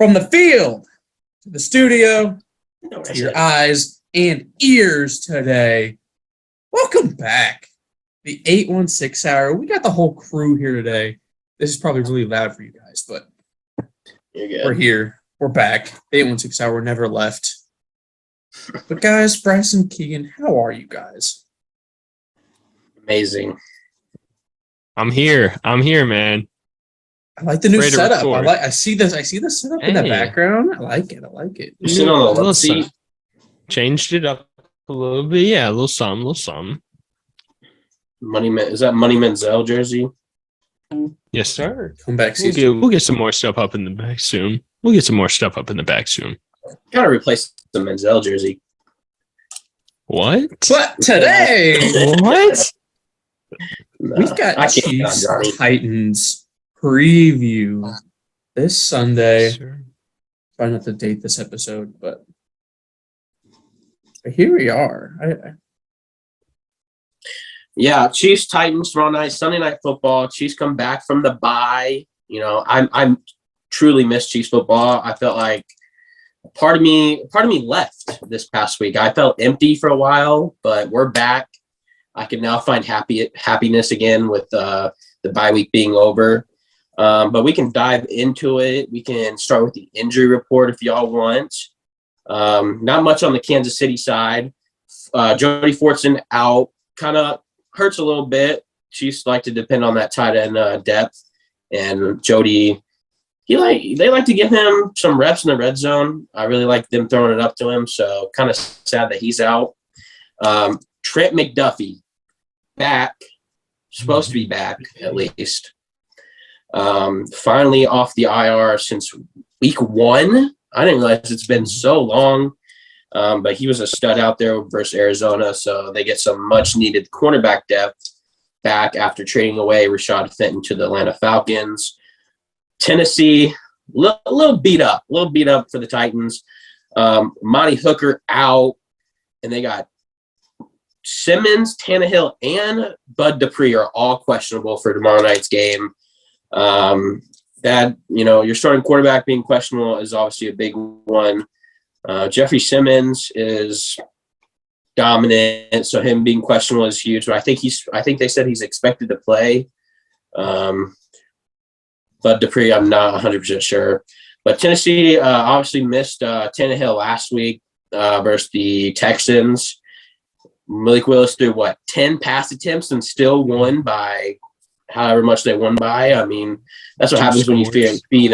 From the field to the studio to your eyes and ears today. Welcome back. The 816 hour. We got the whole crew here today. This is probably really loud for you guys, but we're here. We're back. The 816 hour never left. But guys, Bryce and Keegan, how are you guys? Amazing. I'm here, man. I like the new setup. I see the setup in the background. I like it. You're sitting on the left seat. Changed it up a little bit. Yeah, a little something. Is that Money Menzel jersey? Yes, sir. Comeback season. We'll get some more stuff up in the back soon. Gotta replace the Menzel jersey. What? But today, what? We've got Chiefs Titans preview this Sunday. Sure. Trying not to date this episode, but here we are. Yeah, Chiefs Titans tomorrow night, Sunday Night Football. Chiefs come back from the bye. You know, I'm truly miss Chiefs football. I felt like part of me left this past week. I felt empty for a while, but we're back. I can now find happiness again with the bye week being over. But we can dive into it. We can start with the injury report if y'all want. Not much on the Kansas City side. Jody Fortson out, kind of hurts a little bit. Chiefs like to depend on that tight end depth, and Jody, they like to give him some reps in the red zone. I really like them throwing it up to him, so kind of sad that he's out. Trent McDuffie back, supposed to be back at least. Finally off the IR since week 1. I didn't realize it's been so long, but he was a stud out there versus Arizona, so they get some much-needed cornerback depth back after trading away Rashad Fenton to the Atlanta Falcons. Tennessee, a little beat up for the Titans. Monty Hooker out, and they got Simmons, Tannehill, and Bud Dupree are all questionable for tomorrow night's game. Your starting quarterback being questionable is obviously a big one. Jeffrey Simmons is dominant, so him being questionable is huge. But I think they said he's expected to play. But Dupree, I'm not 100% sure. But Tennessee obviously missed Tannehill last week versus the Texans. Malik Willis threw 10 pass attempts and still won by however much they won by. I mean, that's what happens when you feed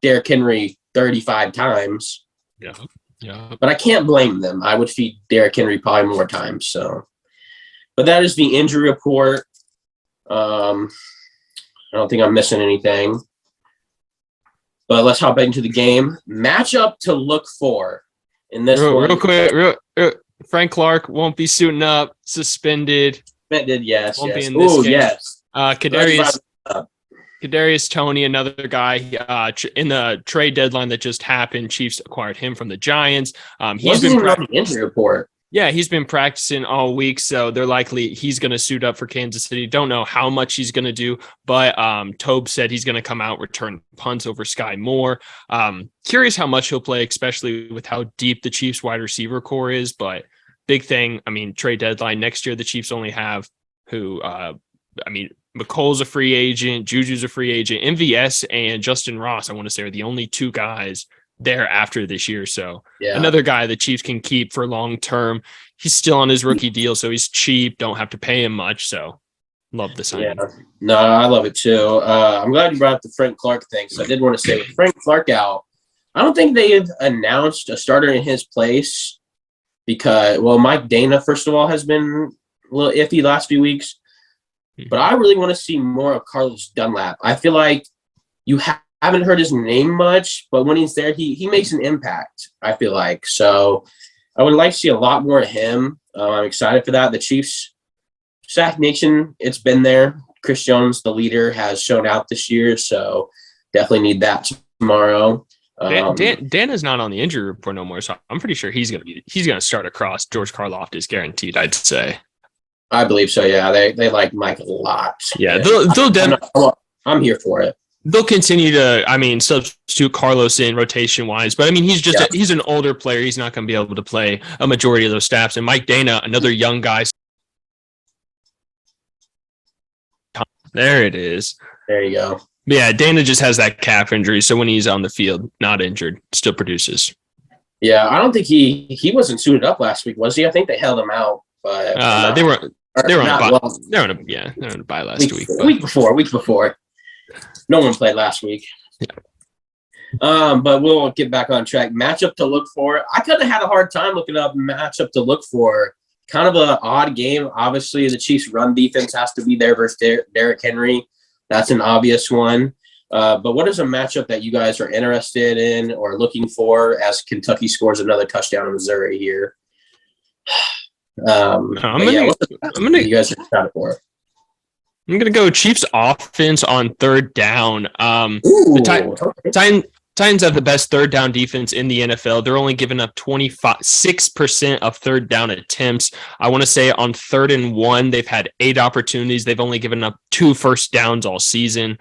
Derrick Henry 35 times. Yeah. But I can't blame them. I would feed Derrick Henry probably more times. So, but that is the injury report. I don't think I'm missing anything. But let's hop into the game. Matchup to look for in this one. Real quick. Frank Clark won't be suiting up. Suspended. Yes. Won't be in this game. Yes. Kadarius Toney, another guy in the trade deadline that just happened. Chiefs acquired him from the Giants. He's been on the injury report. Yeah, he's been practicing all week, so they're likely he's going to suit up for Kansas City. Don't know how much he's going to do, but Tobe said he's going to come out, return punts over Sky Moore. Curious how much he'll play, especially with how deep the Chiefs wide receiver core is. But big thing, trade deadline next year, the Chiefs only have McColl's a free agent, Juju's a free agent, MVS and Justin Ross, I want to say, are the only two guys there after this year. So another guy the Chiefs can keep for long term. He's still on his rookie deal, so he's cheap, don't have to pay him much. So love the signing. Yeah. No, I love it too. I'm glad you brought up the Frank Clark thing. So I did want to say with Frank Clark out, I don't think they've announced a starter in his place because, Mike Dana, first of all, has been a little iffy the last few weeks. But I really want to see more of Carlos Dunlap. I feel like you haven't heard his name much, but when he's there, he makes an impact, I feel like. So I would like to see a lot more of him. I'm excited for that. The Chiefs, Sack Nation, it's been there. Chris Jones, the leader, has shown out this year, so definitely need that tomorrow. Dan is not on the injury report no more, so I'm pretty sure he's gonna start across. George Karlaftis guaranteed, I'd say. I believe so. Yeah, they like Mike a lot. Yeah, I'm here for it. they'll continue to, substitute Carlos in rotation wise, but he's an older player. He's not going to be able to play a majority of those snaps. And Mike Dana, another young guy. There it is. There you go. Yeah, Dana just has that calf injury, so when he's on the field, not injured, still produces. Yeah, I don't think he wasn't suited up last week, was he? I think they held him out, but they were on a bye. Well, They're on a bye last week. Week before. No one played last week. Yeah. But we'll get back on track. Matchup to look for. I kind of had a hard time looking up matchup to look for. Kind of an odd game. Obviously, the Chiefs' run defense has to be there versus Derrick Henry. That's an obvious one. But what is a matchup that you guys are interested in or looking for as Kentucky scores another touchdown in Missouri here? I'm gonna you guys are excited for? I'm gonna go Chiefs offense on third down. Titans have the best third down defense in the NFL. They're only giving up 6% of third down attempts. I want to say on 3rd and 1, they've had 8 opportunities. They've only given up 2 first downs all season.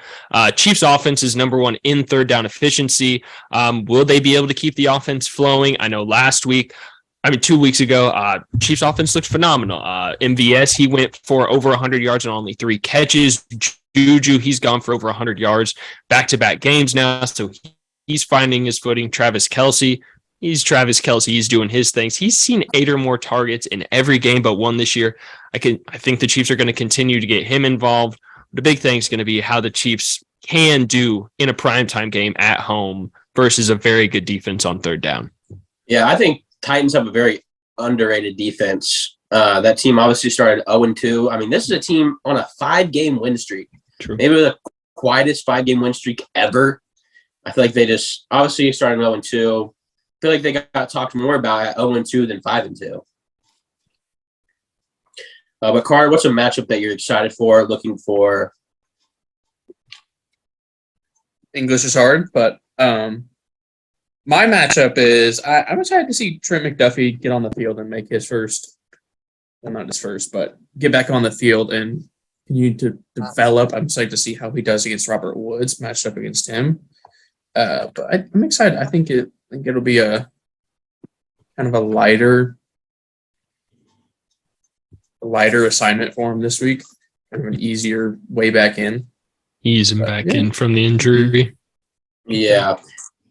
Chiefs offense is number 1 in third down efficiency. Will they be able to keep the offense flowing? I know 2 weeks ago, Chiefs offense looked phenomenal. MVS, he went for over 100 yards and only 3 catches. Juju, he's gone for over 100 yards back-to-back games now, so he's finding his footing. Travis Kelce. He's doing his things. He's seen 8 or more targets in every game but one this year. I think the Chiefs are going to continue to get him involved. The big thing is going to be how the Chiefs can do in a primetime game at home versus a very good defense on third down. Yeah, I think Titans have a very underrated defense. That team obviously started 0-2. This is a team on a 5-game win streak. True. Maybe the quietest 5-game win streak ever. I feel like they just obviously started 0-2. I feel like they got talked more about at 0-2 than 5-2. But Carter, what's a matchup that you're excited for, looking for? English is hard, but my matchup is I'm excited to see Trent McDuffie get on the field and make his first, well, not his first, but get back on the field and continue to develop. I'm excited to see how he does against Robert Woods, matched up against him. But I'm excited. I think it'll be a kind of a lighter assignment for him this week. Kind of an easier way back in. Ease him back in from the injury. Yeah.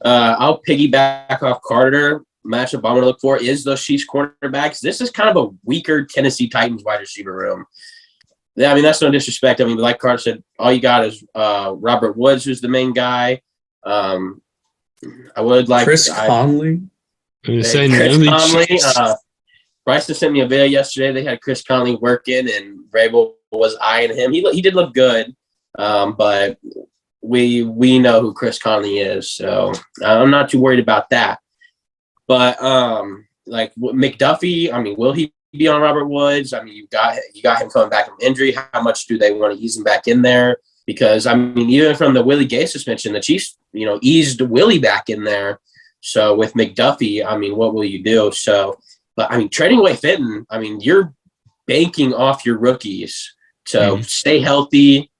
I'll piggyback off Carter. Matchup I'm going to look for is those Chiefs cornerbacks. This is kind of a weaker Tennessee Titans wide receiver room. Yeah, that's no disrespect. Like Carter said, all you got is Robert Woods, who's the main guy. I would like Chris Conley. Chris Conley. Bryson sent me a video yesterday. They had Chris Conley working, and Vrabel was eyeing him. He did look good, but we know who Chris Conley is, so I'm not too worried about that. But like McDuffie, will he be on Robert Woods? You got him coming back from injury. How much do they want to ease him back in there? Because even from the Willie Gay suspension, the Chiefs, eased Willie back in there. So with McDuffie, what will you do? So, but trading away Fenton, you're banking off your rookies to stay healthy,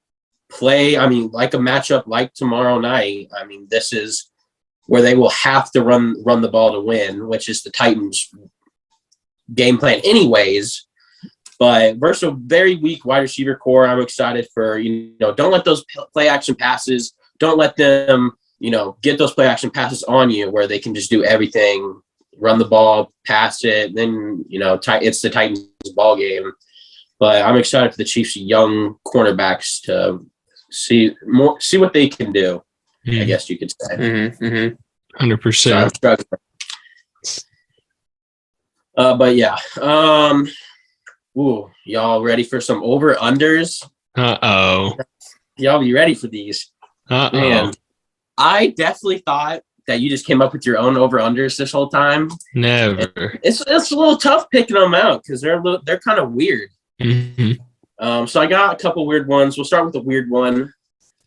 play. Like a matchup like tomorrow night. This is where they will have to run the ball to win, which is the Titans' game plan, anyways. But versus a very weak wide receiver core, I'm excited for, don't let those play action passes, don't let them, get those play action passes on you where they can just do everything, run the ball, pass it, then, it's the Titans ball game. But I'm excited for the Chiefs' young cornerbacks to see what they can do, I guess you could say. 100%. But yeah. Ooh, y'all ready for some over-unders? Uh-oh. Y'all be ready for these. Uh-oh. Man, I definitely thought that you just came up with your own over-unders this whole time. Never. It's a little tough picking them out because they're kind of weird. Mm-hmm. So I got a couple weird ones. We'll start with a weird one.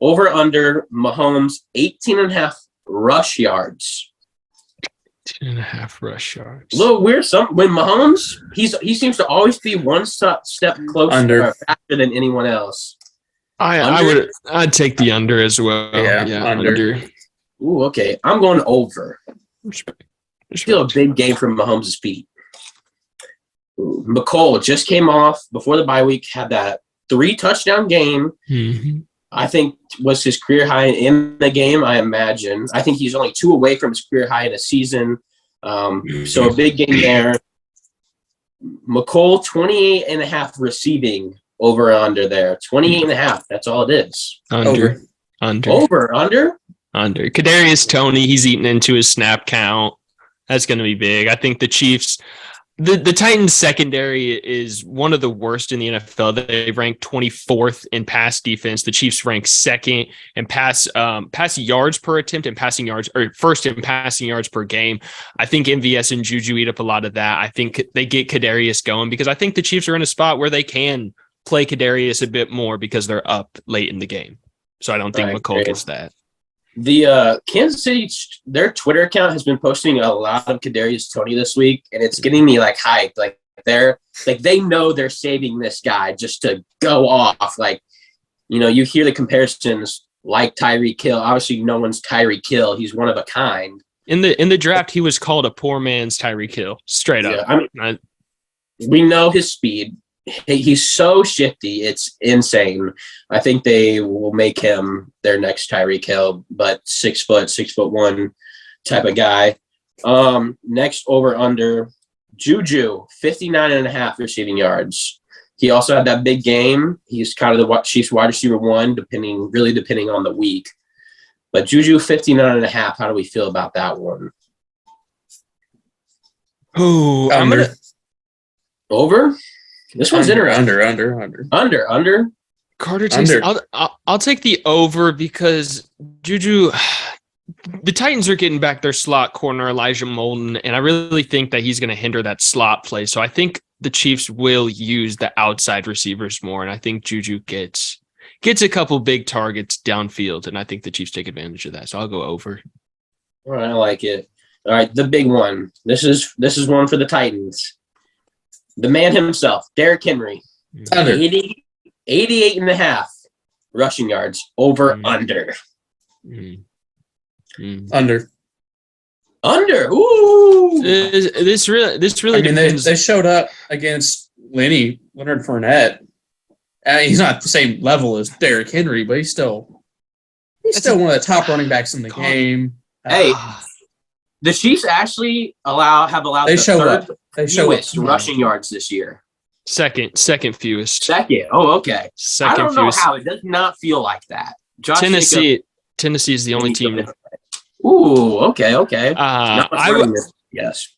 Over-under Mahomes 18.5 rush yards. 2.5 rush yards. A little weird. When Mahomes, he seems to always be one step closer Under. faster than anyone else. I'd take the under as well. Yeah, under. Ooh, okay. I'm going over. Respect. Still a big game from Mahomes' feet. Ooh, McColl just came off before the bye week, had that 3-touchdown game. Mm-hmm. I think was his career high in the game, I imagine. I think he's only 2 away from his career high in a season. So a big game there. McColl, 28.5 receiving over under there. 28.5. That's all it is. Under. Under. Kadarius Toney, he's eating into his snap count. That's going to be big. I think the Chiefs, the Titans secondary is one of the worst in the NFL. They rank 24th in pass defense. The Chiefs rank second in pass yards per attempt and passing yards, or first in passing yards per game. I think MVS and Juju eat up a lot of that. I think they get Kadarius going because I think the Chiefs are in a spot where they can play Kadarius a bit more because they're up late in the game. So I don't think McColl gets that. The Kansas City, their Twitter account has been posting a lot of Kadarius Toney this week, and it's getting me like hyped. Like they know they're saving this guy just to go off. Like, you know, you hear the comparisons like Tyreek Hill. Obviously, no one's Tyreek Hill. He's one of a kind. In the draft, he was called a poor man's Tyreek Hill, straight up. I mean, we know his speed. He's so shifty. It's insane. I think they will make him their next Tyreek Hill, but 6'1" type of guy. Next over under Juju, 59.5 receiving yards. He also had that big game. He's kind of the Chiefs wide receiver 1, depending on the week. But Juju, 59.5. How do we feel about that one? Oh, I'm Under. gonna Over. This one's interesting. Under. Carter takes. I'll take the over because Juju. The Titans are getting back their slot corner, Elijah Molden, and I really think that he's going to hinder that slot play. So I think the Chiefs will use the outside receivers more, and I think Juju gets a couple big targets downfield, and I think the Chiefs take advantage of that. So I'll go over. All right, I like it. All right, the big one. This is one for the Titans. The man himself, Derrick Henry, 88.5 rushing yards over under. Under. Ooh. This really depends. They showed up against Leonard Fournette. He's not the same level as Derrick Henry, but he's still one of the top running backs in the game. Hey, the Chiefs actually have allowed they the show third up. They show fewest up. rushing yards this year. Second fewest. Second. Oh, okay. Second I don't know fewest. how. It does not feel like that. Tennessee is the only team. Ooh, okay. Yes.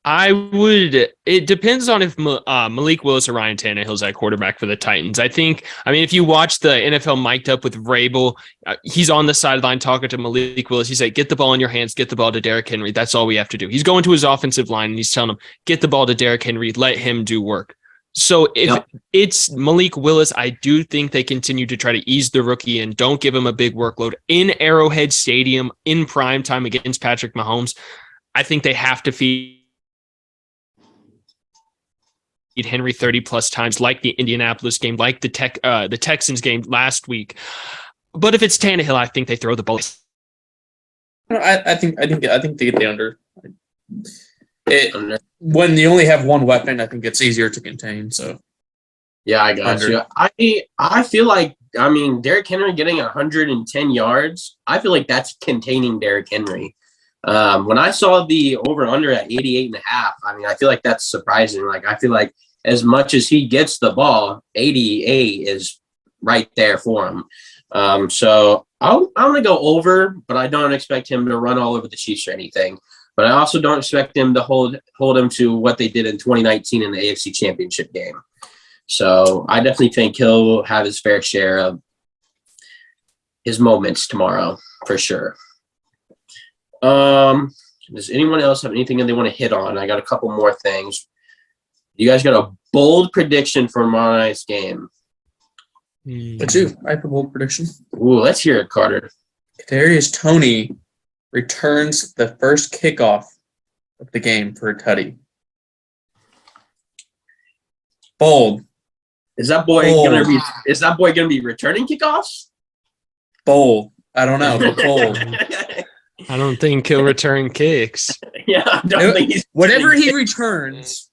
I would. It depends on if Malik Willis or Ryan Tannehill's at quarterback for the Titans. I mean, if you watch the NFL mic'd up with Vrabel, he's on the sideline talking to Malik Willis. He said, "Get the ball in your hands. Get the ball to Derrick Henry. That's all we have to do." He's going to his offensive line and he's telling him, "Get the ball to Derrick Henry. Let him do work." So if it's Malik Willis, I do think they continue to try to ease the rookie and don't give him a big workload in Arrowhead Stadium in prime time against Patrick Mahomes. I think they have to feed Henry 30 plus times, like the Indianapolis game, like the Texans game last week. But if it's Tannehill, I think they throw the ball. I think they get the under. When you only have one weapon, I think it's easier to contain. So yeah, I got you. I feel like, I mean, Derrick Henry getting 110 yards, I feel like that's containing Derrick Henry. When I saw the over-under at 88.5, I mean, I feel like that's surprising. Like, I feel like as much as he gets the ball, 88 is right there for him. So I'm going to go over, but I don't expect him to run all over the Chiefs or anything. But I also don't expect him to hold him to what they did in 2019 in the AFC Championship game. So I definitely think he'll have his fair share of his moments tomorrow, for sure. Does anyone else have anything that they want to hit on? I got a couple more things. You guys got a bold prediction for tomorrow night's game? I do. I have a bold prediction. Ooh, let's hear it, Carter. Kadarius Toney returns the first kickoff of the game for a tutty. Bold. Is that boy Bold. gonna be returning kickoffs? Bold. I don't know, but bold. I don't think he'll return kicks. Yeah, I don't think he's Whatever he returns,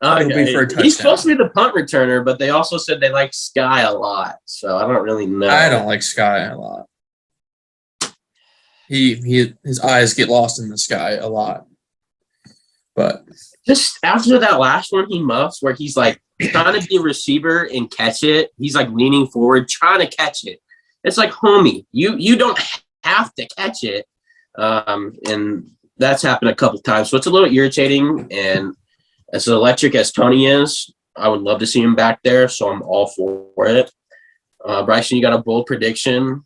it'll be for a touchdown. He's supposed to be the punt returner, but they also said they like Sky a lot, so I don't really know. I don't like Sky a lot. His eyes get lost in the sky a lot. But Just after that last one he muffs where he's like trying to be a receiver and catch it. He's like leaning forward, trying to catch it. It's like, homie, you don't have to catch it. And that's happened a couple times. So it's a little irritating. And as electric as Tony is, I would love to see him back there. So I'm all for it. Bryson, you got a bold prediction?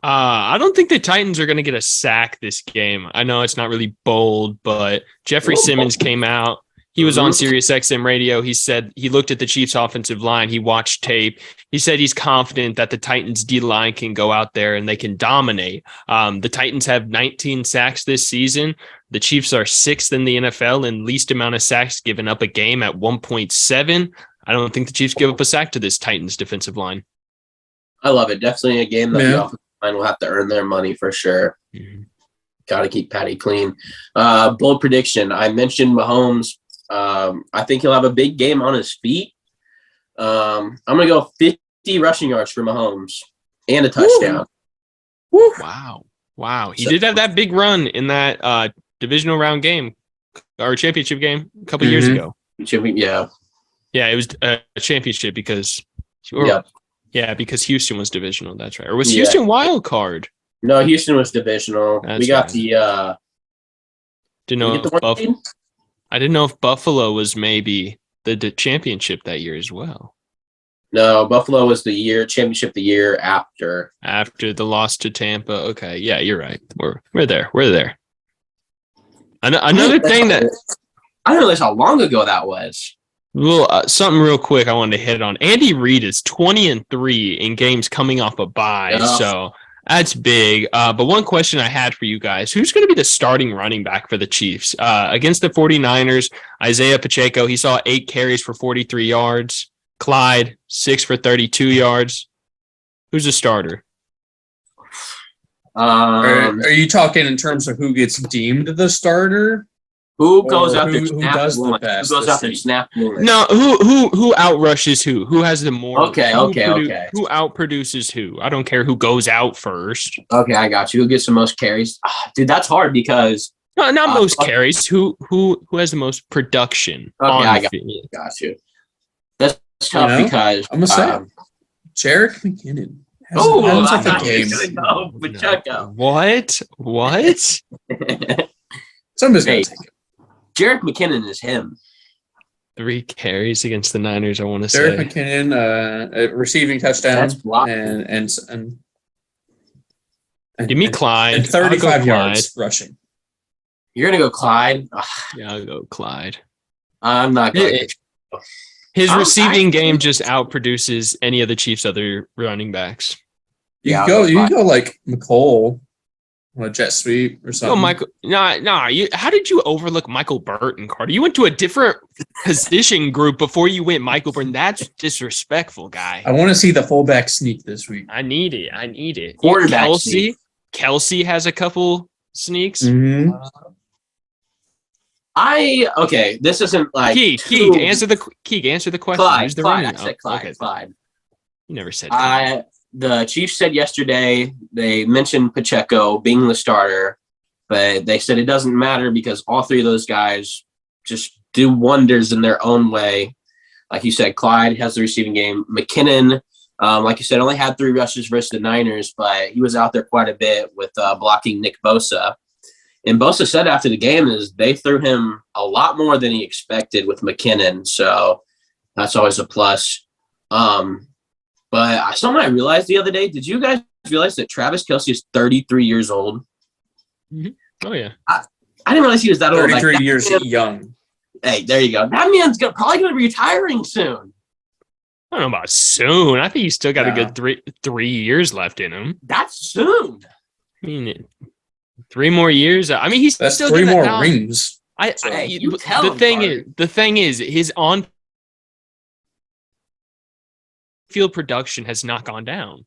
I don't think the Titans are going to get a sack this game. I know it's not really bold, but Jeffrey Simmons came out. He was on Sirius XM radio. He said he looked at the Chiefs offensive line. He watched tape. He said he's confident that the Titans D line can go out there and they can dominate. The Titans have 19 sacks this season. The Chiefs are 6th in the NFL in least amount of sacks given up a game at 1.7. I don't think the Chiefs give up a sack to this Titans defensive line. I love it. Definitely a game that the offensive line will have to earn their money for sure. Mm-hmm. Got to keep Patty clean. Bold prediction. I mentioned Mahomes. I think he'll have a big game on his feet. I'm going to go 50 rushing yards for Mahomes and a touchdown. Woo. Wow. He did have that big run in that divisional round game or championship game a couple years ago. Yeah. Yeah, it was a championship because because Houston was divisional. That's right. Or was Houston wild card? No, Houston was divisional. That's we got right. the didn't know if I didn't know if Buffalo was maybe the championship that year as well. No, Buffalo was the championship the year after. After the loss to Tampa. Okay. Yeah, you're right. We're there. We're there. Another thing that I didn't realize how long ago that was. Well, something real quick I wanted to hit on. Andy Reid is 20-3 in games coming off a bye, so that's big. But one question I had for you guys, who's going to be the starting running back for the Chiefs? Against the 49ers, Isaiah Pacheco, he saw 8 carries for 43 yards. Clyde, 6 for 32 yards. Who's the starter? Are you talking in terms of who gets deemed the starter? Who goes out there? Who does the best? Who goes out there? Snap. No, who outrushes who? Who has the more? Okay. Who outproduces who? I don't care who goes out first. Okay, I got you. Who gets the most carries? Dude, that's hard because no, not most carries. Who has the most production? Okay, I got you. That's tough because I'm gonna say Jerick McKinnon. I thought you were gonna go Pacheco. What? Somebody's gonna take it. Jerick McKinnon is him. 3 carries against the Niners, I want to say. Jerick McKinnon, a receiving touchdown, and give me Clyde. And 35 yards rushing. You're gonna go Clyde? Yeah, I'll go Clyde. I'm not going. His receiving game just outproduces any of the Chiefs' other running backs. You can go like McCole. On a jet sweep or something. Oh, Michael! How did you overlook Michael Burton, Carter? You went to a different position group before you went Michael Burton. That's disrespectful, guy. I want to see the fullback sneak this week. I need it. Quarterback Kelsey has a couple sneaks. Mm-hmm. This isn't like Keeg, answer the question. Clyde. Who's the Clyde. running? I said Clyde. Okay. Clyde. You never said Clyde. The Chiefs said yesterday they mentioned Pacheco being the starter, but they said it doesn't matter because all 3 of those guys just do wonders in their own way. Like you said, Clyde has the receiving game. McKinnon, like you said, only had 3 rushes versus the Niners, but he was out there quite a bit with blocking Nick Bosa. And Bosa said after the game is they threw him a lot more than he expected with McKinnon, so that's always a plus. But something I realized the other day, did you guys realize that Travis Kelce is 33 years old? Mm-hmm. Oh, yeah. I didn't realize he was that old. 33 years young. Hey, there you go. That man's probably going to be retiring soon. I don't know about soon. I think he's still got a good 3 years left in him. That's soon. I mean, 3 more years. I mean, that's still 3 more rings. The thing is, his on field production has not gone down.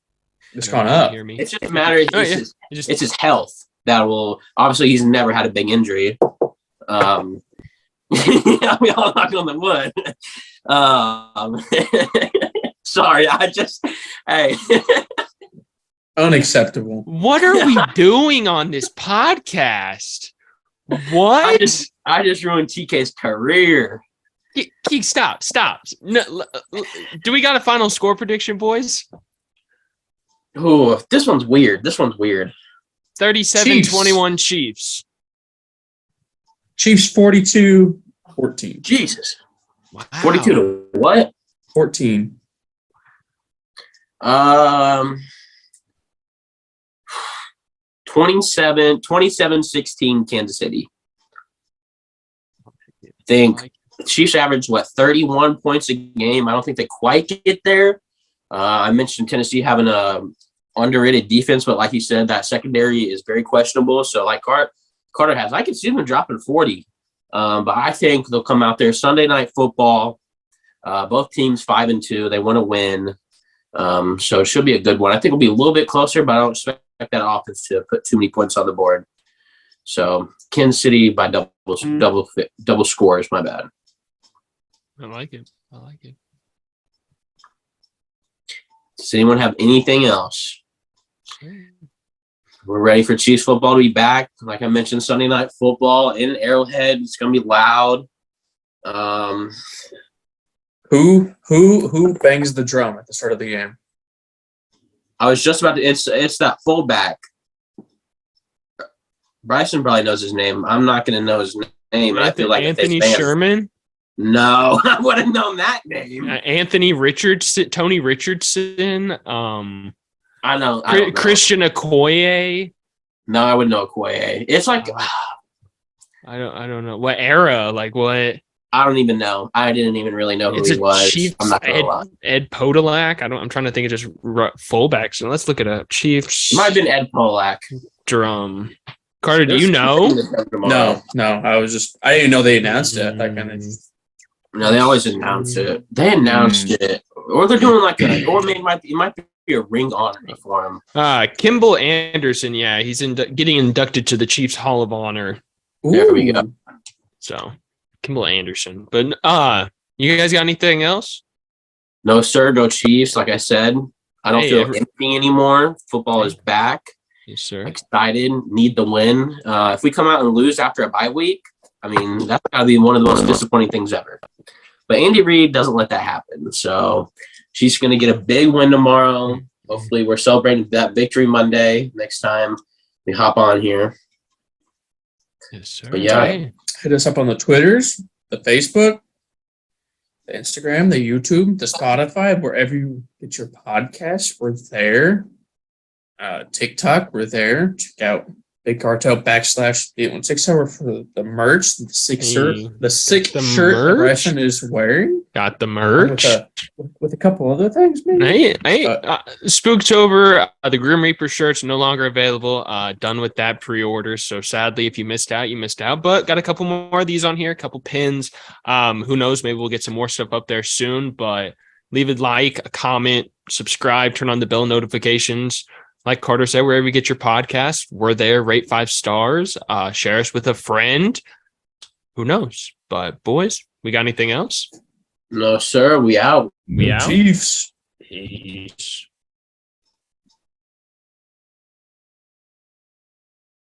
It's You gone can up. hear me? It's just a matter. Oh, yeah. It's his health that will. Obviously, he's never had a big injury. Yeah, we all knock on the wood. Sorry, hey. Unacceptable. What are we doing on this podcast? What? I just ruined TK's career. Stop. No, do we got a final score prediction, boys? Oh, this one's weird. 37-21 Chiefs. Chiefs 42-14. Jesus. Wow. 42 to what? 14. 27-16 Kansas City. I think Chiefs average 31 points a game. I don't think they quite get there. I mentioned Tennessee having a underrated defense, but like you said, that secondary is very questionable. So like Carter has, I can see them dropping 40. But I think they'll come out there Sunday Night Football. Both teams 5-2. They want to win. So it should be a good one. I think it'll be a little bit closer, but I don't expect that offense to put too many points on the board. So Kansas City by double scores. My bad. I like it. Does anyone have anything else? We're ready for Chiefs football to be back. Like I mentioned, Sunday Night Football in Arrowhead. It's going to be loud. Who bangs the drum at the start of the game? I was just about to. It's that fullback. Bryson probably knows his name. I'm not going to know his name. I feel like Anthony if they Sherman. No, I would have known that name. Anthony Richardson, Tony Richardson. I know. Christian Okoye. No, I would know Okoye. It's like I don't know what era. Like what? I don't even know. I didn't even really know who It's he a was. Chiefs. I'm not gonna lie. Ed Podolak. I'm trying to think of just fullbacks. So let's look it up. Chiefs. It might have been Ed Polak. Drum. Carter, do you know? No. I didn't know they announced it. That kind of. No, they always announce it. They announced it, or they're doing like it might be a ring honorary for him. Kimball Anderson. Yeah, he's getting inducted to the Chiefs Hall of Honor. There we go. So, Kimball Anderson. But you guys got anything else? No, sir. No Chiefs. Like I said, I don't feel anything anymore. Football is back. Yes, sir. Excited. Need the win. If we come out and lose after a bye week, I mean, that's got to be one of the most disappointing things ever. But Andy Reid doesn't let that happen. So she's going to get a big win tomorrow. Hopefully, we're celebrating that victory Monday next time we hop on here. Yes, sir. But yeah. Hit us up on the Twitters, the Facebook, the Instagram, the YouTube, the Spotify, wherever you get your podcasts. We're there. TikTok, we're there. Check out Big Cartel /816 Hour for the merch. The sick shirt that Bryson is wearing. Got the merch. With a couple other things, maybe. Spooktober, the Grim Reaper shirts no longer available. Done with that pre-order. So sadly, if you missed out, you missed out. But got a couple more of these on here, a couple pins. Who knows? Maybe we'll get some more stuff up there soon. But leave a like, a comment, subscribe, turn on the bell notifications. Like Carter said, wherever you get your podcast, we're there. Rate 5 stars. Share us with a friend. Who knows? But boys, we got anything else? No, sir. We out. We out. Chiefs. Peace.